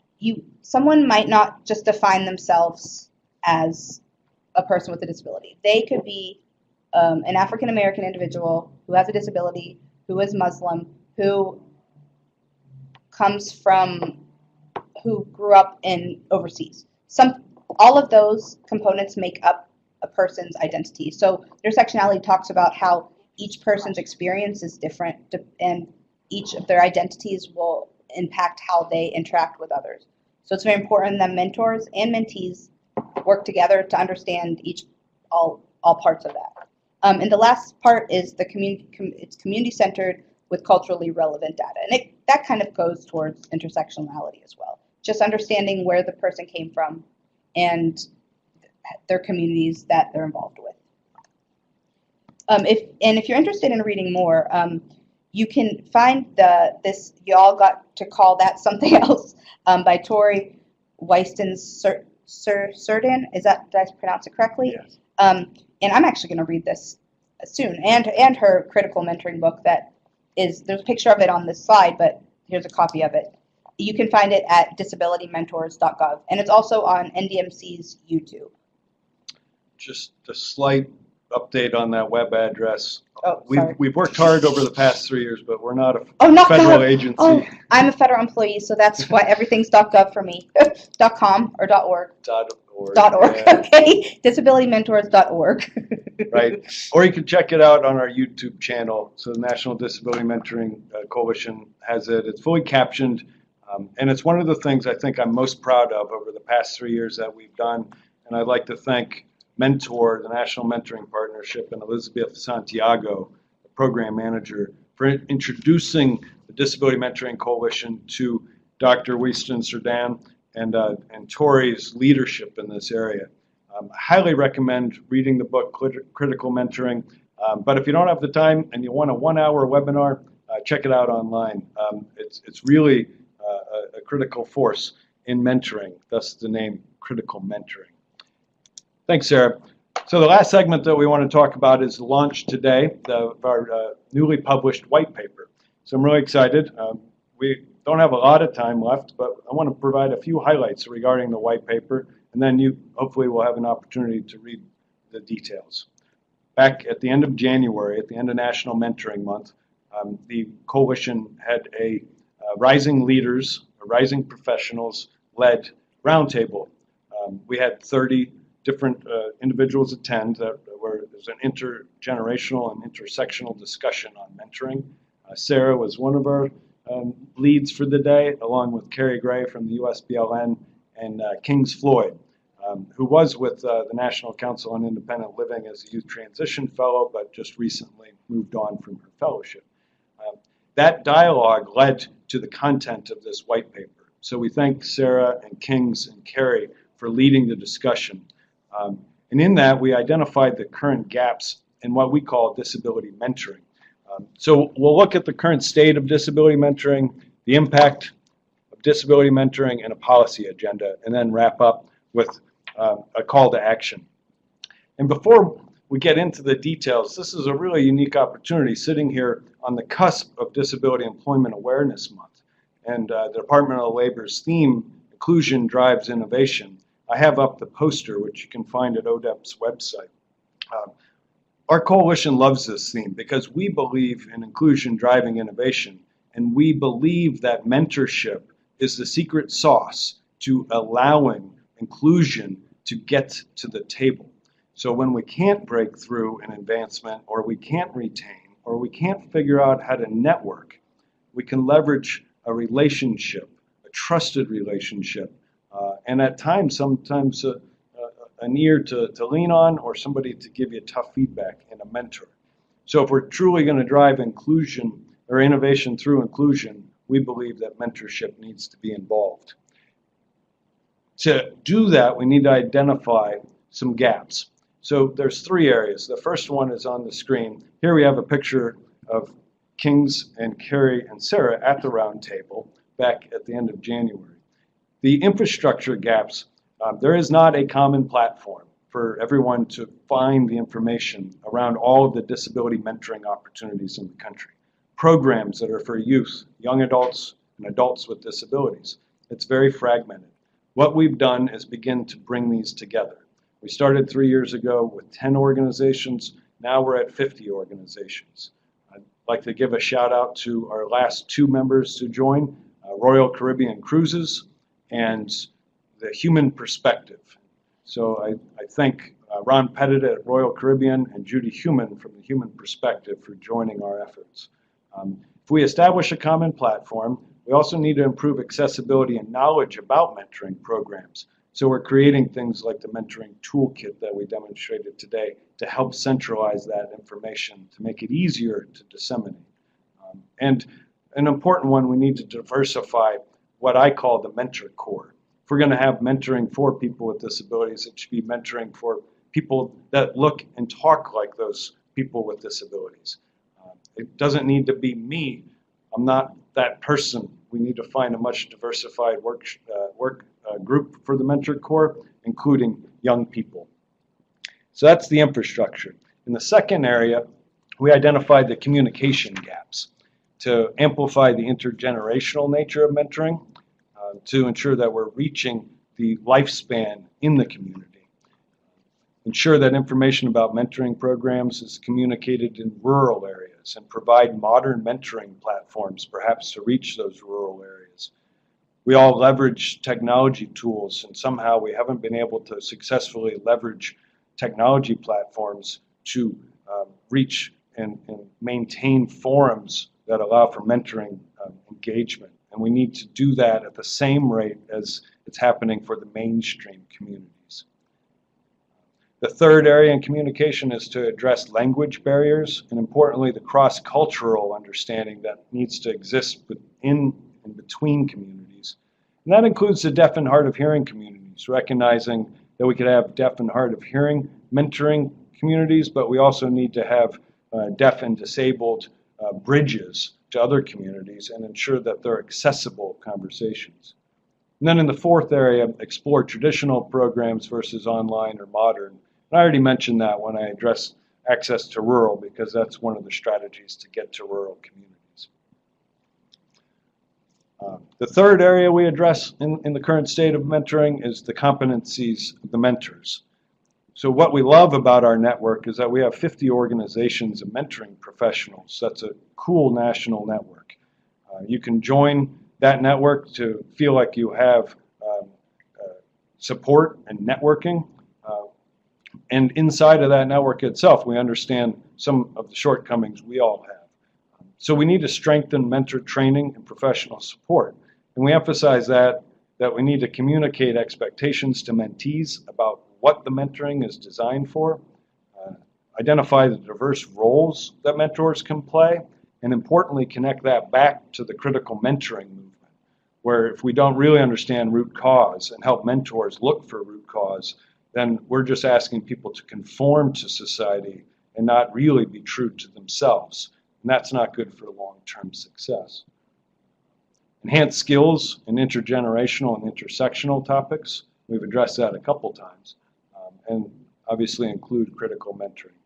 someone might not just define themselves as a person with a disability. They could be an African American individual who has a disability, who is Muslim, who grew up in overseas. All of those components make up a person's identity. So intersectionality talks about how each person's experience is different, and each of their identities will impact how they interact with others. So it's very important that mentors and mentees work together to understand all parts of that. And the last part is it's community-centered with culturally relevant data. And that kind of goes towards intersectionality as well. Just understanding where the person came from and their communities that they're involved with. If you're interested in reading more, you can find this "Y'all Got to Call That Something Else" by Tori Weiston-Surdin. Did I pronounce it correctly? Yes. And I'm actually going to read this soon. And her critical mentoring book there's a picture of it on this slide, but here's a copy of it. You can find it at disabilitymentors.gov, and it's also on NDMC's YouTube. Just a slight update on that web address. Oh, sorry. We've worked hard over the past 3 years, but we're not a federal agency. Oh, I'm a federal employee, so that's why everything's .gov for me. .com or .org. .org. .org. Yeah. Okay. Disabilitymentors.org. Right. Or you can check it out on our YouTube channel. So the National Disability Mentoring Coalition has it. It's fully captioned. And it's one of the things I think I'm most proud of over the past 3 years that we've done. And I'd like to thank Mentor, the National Mentoring Partnership, and Elizabeth Santiago, the program manager, for introducing the Disability Mentoring Coalition to Dr. Weiston-Surdin and Tori's leadership in this area. I highly recommend reading the book, Critical Mentoring. But if you don't have the time and you want a 1-hour webinar, check it out online. It's really a critical force in mentoring, thus the name Critical Mentoring. Thanks, Sarah. So the last segment that we want to talk about is the launch today of our newly published white paper. So I'm really excited. We don't have a lot of time left, but I want to provide a few highlights regarding the white paper, and then you hopefully will have an opportunity to read the details. Back at the end of January, at the end of National Mentoring Month, the coalition had a Rising Leaders, Rising Professionals-led roundtable. We had 30 different individuals attend. There's an intergenerational and intersectional discussion on mentoring. Sarah was one of our leads for the day, along with Carrie Gray from the USBLN and Kings Floyd, who was with the National Council on Independent Living as a Youth Transition Fellow, but just recently moved on from her fellowship. That dialogue led to the content of this white paper. So we thank Sarah and Kings and Carrie for leading the discussion. And in that, we identified the current gaps in what we call disability mentoring. So we'll look at the current state of disability mentoring, the impact of disability mentoring, and a policy agenda, and then wrap up with a call to action. And before we get into the details, this is a really unique opportunity sitting here on the cusp of Disability Employment Awareness Month and the Department of Labor's theme, Occlusion Drives Innovation. I have up the poster, which you can find at ODEP's website. Our coalition loves this theme because we believe in inclusion driving innovation, and we believe that mentorship is the secret sauce to allowing inclusion to get to the table. So when we can't break through an advancement, or we can't retain, or we can't figure out how to network, we can leverage a relationship, a trusted relationship, and at times, sometimes an ear to lean on, or somebody to give you tough feedback, and a mentor. So if we're truly going to drive inclusion or innovation through inclusion, we believe that mentorship needs to be involved. To do that, we need to identify some gaps. So there's 3 areas. The first one is on the screen. Here we have a picture of Kings and Carrie and Sarah at the round table back at the end of January. The infrastructure gaps, there is not a common platform for everyone to find the information around all of the disability mentoring opportunities in the country. Programs that are for youth, young adults, and adults with disabilities. It's very fragmented. What we've done is begin to bring these together. We started 3 years ago with 10 organizations. Now we're at 50 organizations. I'd like to give a shout out to our last 2 members to join, Royal Caribbean Cruises and the Human Perspective. So I thank Ron Pettit at Royal Caribbean and Judy Human from the Human Perspective for joining our efforts. If we establish a common platform, we also need to improve accessibility and knowledge about mentoring programs. So we're creating things like the mentoring toolkit that we demonstrated today to help centralize that information to make it easier to disseminate. And an important one, we need to diversify what I call the mentor core. If we're going to have mentoring for people with disabilities, it should be mentoring for people that look and talk like those people with disabilities. It doesn't need to be me. I'm not that person. We need to find a much diversified work group for the mentor core, including young people. So that's the infrastructure. In the second area, we identified the communication gaps to amplify the intergenerational nature of mentoring, to ensure that we're reaching the lifespan in the community. Ensure that information about mentoring programs is communicated in rural areas and provide modern mentoring platforms, perhaps to reach those rural areas. We all leverage technology tools, and somehow we haven't been able to successfully leverage technology platforms to reach and maintain forums that allow for mentoring engagement. And we need to do that at the same rate as it's happening for the mainstream communities. The third area in communication is to address language barriers, and importantly, the cross-cultural understanding that needs to exist within and between communities. And that includes the deaf and hard of hearing communities, recognizing that we could have deaf and hard of hearing mentoring communities, but we also need to have deaf and disabled bridges to other communities and ensure that they're accessible conversations. And then in the fourth area, explore traditional programs versus online or modern. And I already mentioned that when I addressed access to rural, because that's one of the strategies to get to rural communities. The third area we address in the current state of mentoring is the competencies of the mentors. So what we love about our network is that we have 50 organizations of mentoring professionals. That's a cool national network. You can join that network to feel like you have support and networking. And inside of that network itself, we understand some of the shortcomings we all have. So we need to strengthen mentor training and professional support. And we emphasize that we need to communicate expectations to mentees about what the mentoring is designed for, identify the diverse roles that mentors can play, and importantly, connect that back to the critical mentoring movement, where if we don't really understand root cause and help mentors look for root cause, then we're just asking people to conform to society and not really be true to themselves. And that's not good for long-term success. Enhance skills in intergenerational and intersectional topics. We've addressed that a couple times. And obviously include critical mentoring.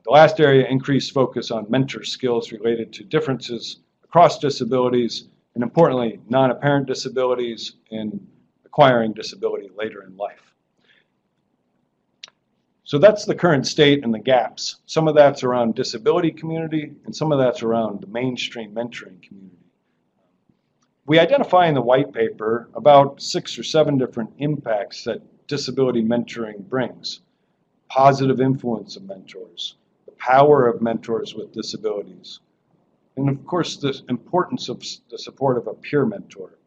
The last area, increased focus on mentor skills related to differences across disabilities, and importantly, non-apparent disabilities and acquiring disability later in life. So that's the current state and the gaps. Some of that's around disability community, and some of that's around the mainstream mentoring community. We identify in the white paper about 6 or 7 different impacts that disability mentoring brings. Positive influence of mentors, the power of mentors with disabilities, and of course the importance of the support of a peer mentor.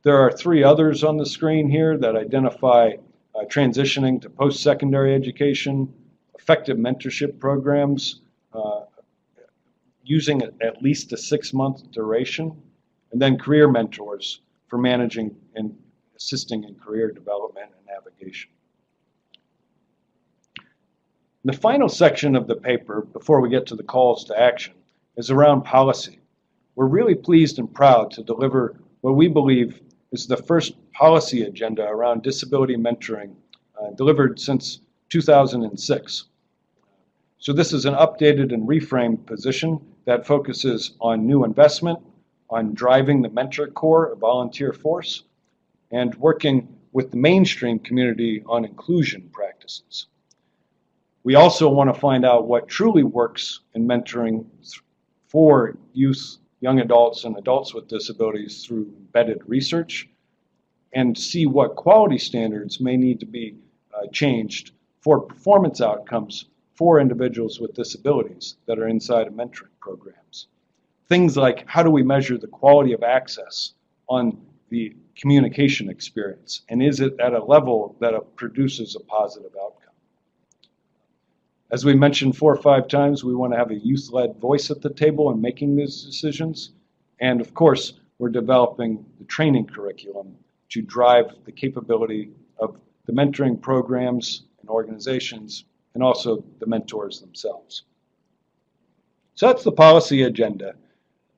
There are 3 others on the screen here that identify transitioning to post-secondary education, effective mentorship programs, using at least a 6-month duration, and then career mentors for managing and assisting in career development and navigation. The final section of the paper, before we get to the calls to action, is around policy. We're really pleased and proud to deliver what we believe is the first policy agenda around disability mentoring delivered since 2006. So this is an updated and reframed position that focuses on new investment, on driving the mentor core, a volunteer force, and working with the mainstream community on inclusion practices. We also want to find out what truly works in mentoring for youth, young adults, and adults with disabilities through embedded research, and see what quality standards may need to be changed for performance outcomes for individuals with disabilities that are inside of mentoring programs. Things like, how do we measure the quality of access on the communication experience, and is it at a level that produces a positive outcome? As we mentioned 4 or 5 times, we want to have a youth-led voice at the table in making these decisions, and of course, we're developing the training curriculum to drive the capability of the mentoring programs and organizations, and also the mentors themselves. So that's the policy agenda.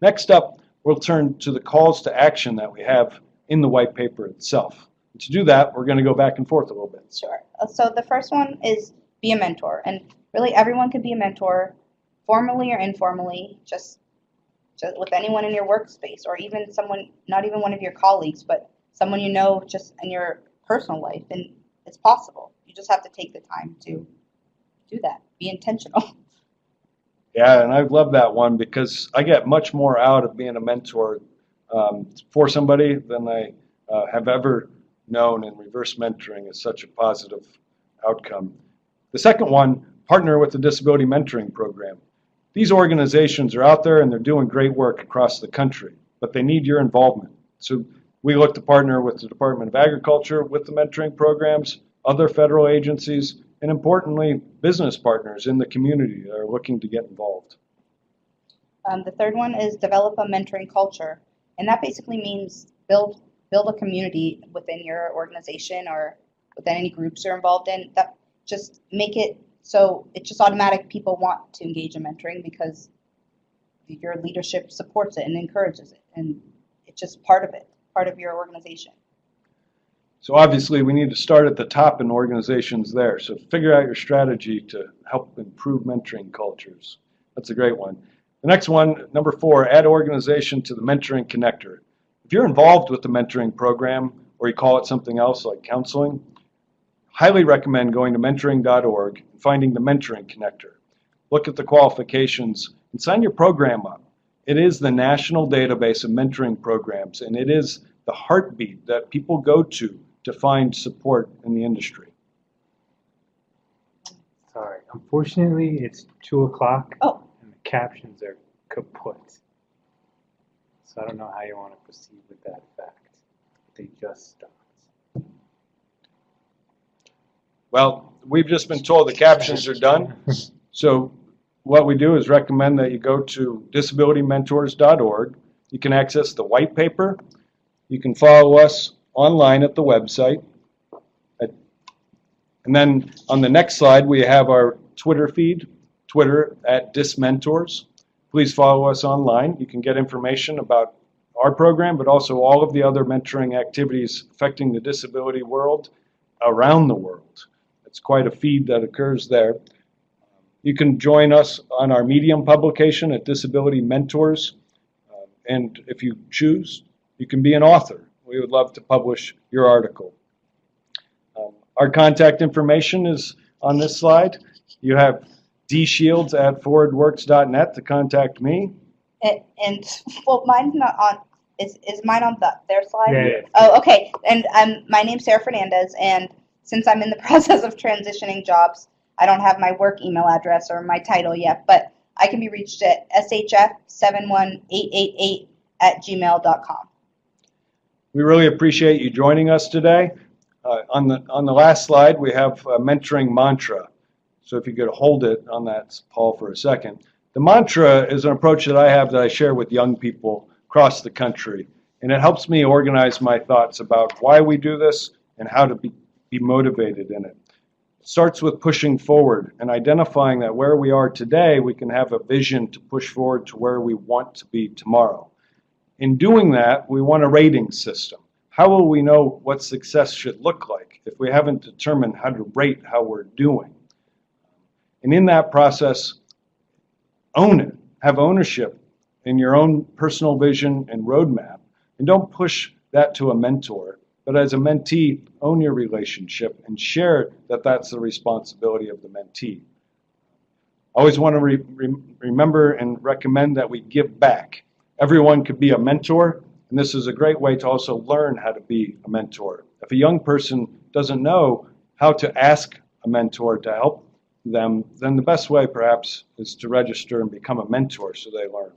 Next up, we'll turn to the calls to action that we have in the white paper itself. And to do that, we're going to go back and forth a little bit. Sure. So the first one is be a mentor. And really everyone can be a mentor, formally or informally, just with anyone in your workspace, or even someone, not even one of your colleagues, but someone you know just in your personal life. And it's possible. You just have to take the time to do that. Be intentional. Yeah, and I love that one because I get much more out of being a mentor for somebody than I have ever known, and reverse mentoring is such a positive outcome. The second one, partner with the Disability Mentoring Program. These organizations are out there and they're doing great work across the country, but they need your involvement. So we look to partner with the Department of Agriculture with the mentoring programs, other federal agencies, and importantly, business partners in the community that are looking to get involved. The third one is develop a mentoring culture. And that basically means build a community within your organization or within any groups you're involved in. That just make it so it's just automatic. People want to engage in mentoring because your leadership supports it and encourages it. And it's just part of it, part of your organization. So obviously we need to start at the top in organizations there. So figure out your strategy to help improve mentoring cultures. That's a great one. The next one, number 4, add organization to the mentoring connector. If you're involved with the mentoring program, or you call it something else like counseling, highly recommend going to mentoring.org and finding the mentoring connector. Look at the qualifications and sign your program up. It is the national database of mentoring programs, and it is the heartbeat that people go to find support in the industry. Sorry, unfortunately it's 2 o'clock. Oh. And the captions are kaput. So I don't know how you want to proceed with that fact. They just stopped. Well, we've just been told the captions are done. So what we do is recommend that you go to disabilitymentors.org. You can access the white paper. You can follow us online at the website. And then on the next slide, we have our Twitter feed, Twitter @dismentors. Please follow us online. You can get information about our program, but also all of the other mentoring activities affecting the disability world around the world. It's quite a feed that occurs there. You can join us on our Medium publication at Disability Mentors. And if you choose, you can be an author. We would love to publish your article. Our contact information is on this slide. You have dshields@forwardworks.net to contact me. And well, mine's not on. Is mine on their slide? Yeah. Oh, okay. And my name's Sarah Fernandez, and since I'm in the process of transitioning jobs, I don't have my work email address or my title yet, but I can be reached at shf71888@gmail.com. We really appreciate you joining us today. On the last slide, we have a mentoring mantra. So if you could hold it on that, Paul, for a second. The mantra is an approach that I have that I share with young people across the country. And it helps me organize my thoughts about why we do this and how to be motivated in it. It starts with pushing forward and identifying that where we are today, we can have a vision to push forward to where we want to be tomorrow. In doing that, we want a rating system how will we know what success should look like if we haven't determined how to rate how we're doing? And in that process, own it. Have ownership in your own personal vision and roadmap. And don't push that to a mentor, but as a mentee, own your relationship and share that that's the responsibility of the mentee. I always want to remember and recommend that we give back. Everyone could be a mentor, and this is a great way to also learn how to be a mentor. If a young person doesn't know how to ask a mentor to help them, then the best way perhaps is to register and become a mentor so they learn.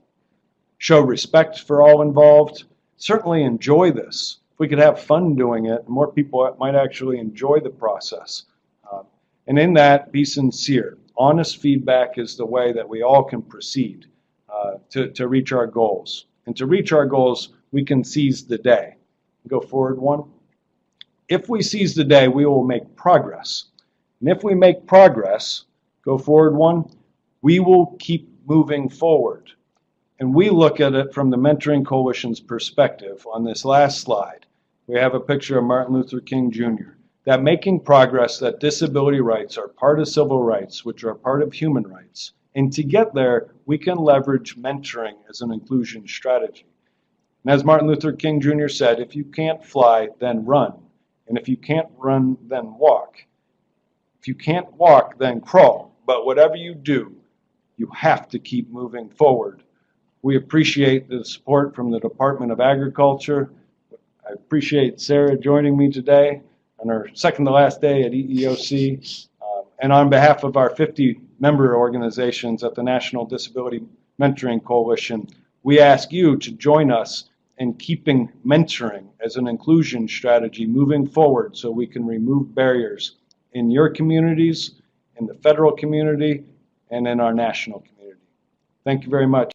Show respect for all involved. Certainly enjoy this. If we could have fun doing it, more people might actually enjoy the process. And in that, be sincere. Honest feedback is the way that we all can proceed to reach our goals. And to reach our goals, we can seize the day. Go forward one. If we seize the day, we will make progress. And if we make progress, go forward one, we will keep moving forward. And we look at it from the Mentoring Coalition's perspective. On this last slide, we have a picture of Martin Luther King Jr. That making progress, that disability rights are part of civil rights, which are part of human rights. And to get there, we can leverage mentoring as an inclusion strategy. And as Martin Luther King Jr. said, if you can't fly, then run. And if you can't run, then walk. If you can't walk, then crawl. But whatever you do, you have to keep moving forward. We appreciate the support from the Department of Agriculture. I appreciate Sarah joining me today on our second to last day at EEOC. And on behalf of our 50 member organizations at the National Disability Mentoring Coalition, we ask you to join us in keeping mentoring as an inclusion strategy moving forward so we can remove barriers in your communities, in the federal community, and in our national community. Thank you very much.